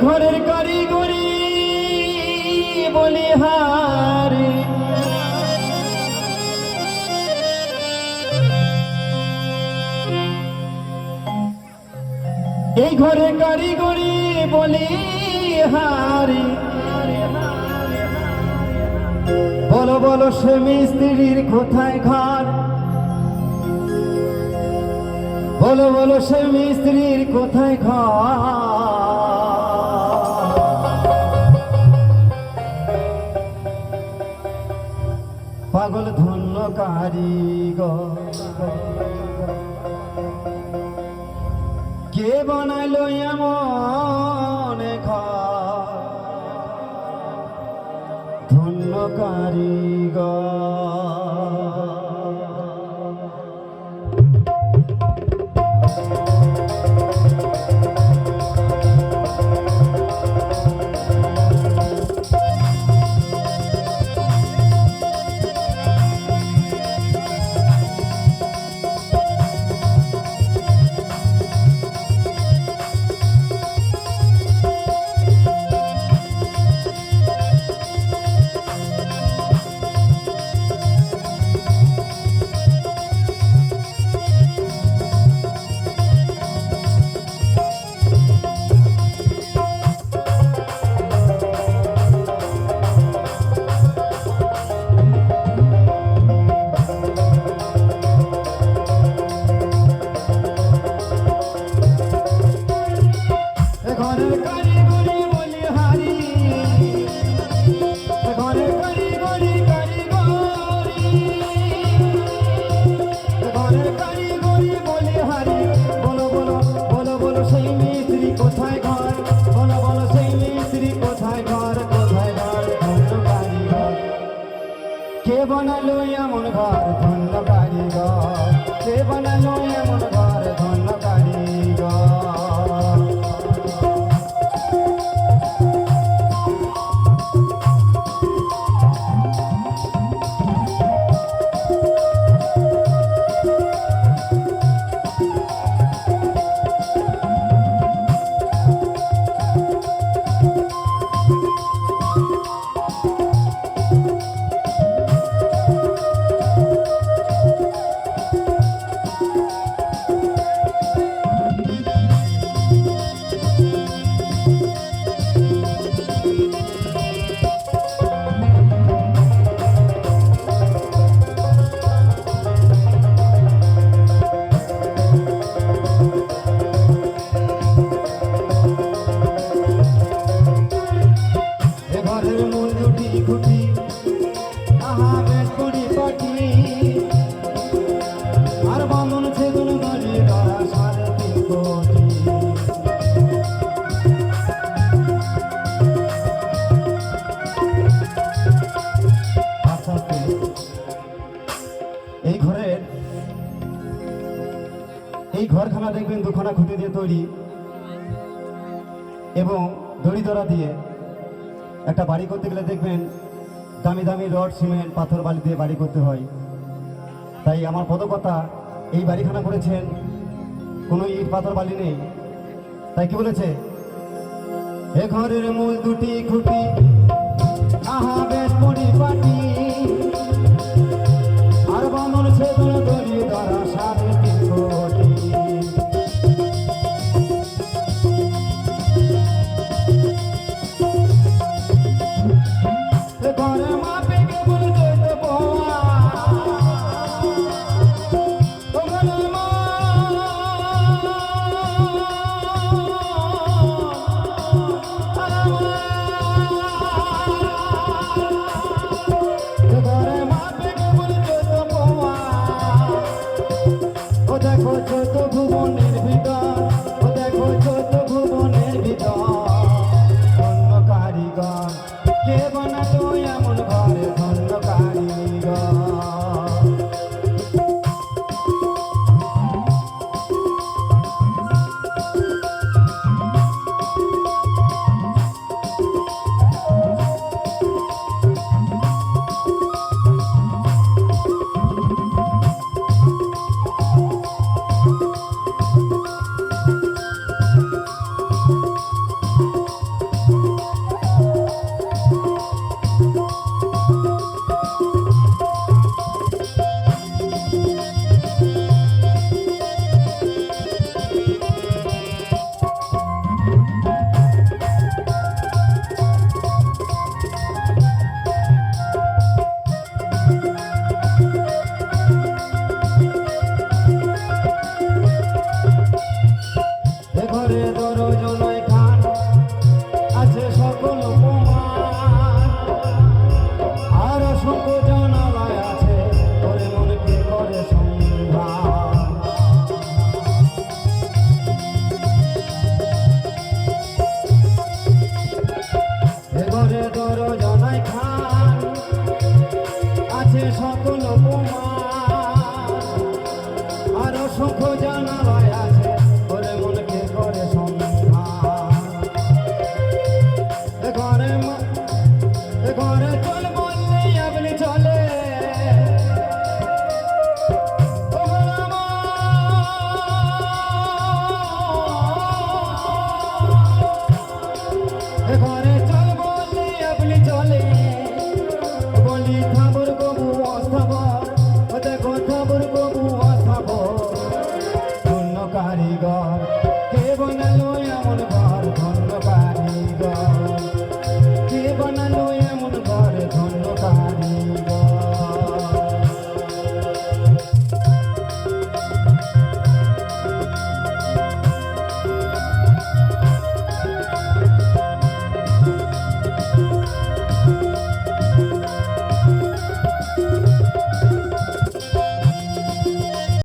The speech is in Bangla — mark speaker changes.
Speaker 1: ঘরের কারিগরি বলিহারি এই ঘরে কারিগরি বলিহারি বলো বলো সে মিস্ত্রির কোথায় ঘর বলো বলো সে মিস্ত্রির কোথায় ঘর পাগল ধন্য কারিগর কে বানাইলো এমন ঘর ধন্য কারিগর কে বানালো এমন ঘর ধন্য কারিগর কে বানালো এমন ঘর ধন্য কারিগর এই ঘরখানা দেখবেন দুখানা খুঁটি দিয়ে তৈরি এবং দড়ি ধরা দিয়ে একটা বাড়ি করতে গেলে দেখবেন দামি দামি রড সিমেন্ট পাথর বালি দিয়ে বাড়ি করতে হয়। তাই আমার পদকথা এই বাড়িখানা করেছেন কোনো ইট পাথর বালি নেই। তাই কি বলেছে, এ ঘরের মূল দুটি খুঁটি আহা বেশ পরিপাটি আর বামন ছেদন দড়ি ধরা 3.5 কোটি ঘরে মাপে কেবল যেতে পাওয়া দেখো চোদ্দ ভুবনের ভিতর ও দেখো চোদ্দ ভুবনের ভিতর ধন্য কারিগর কে বানালো এমন ঘরে ধন্য কারিগর ঘরে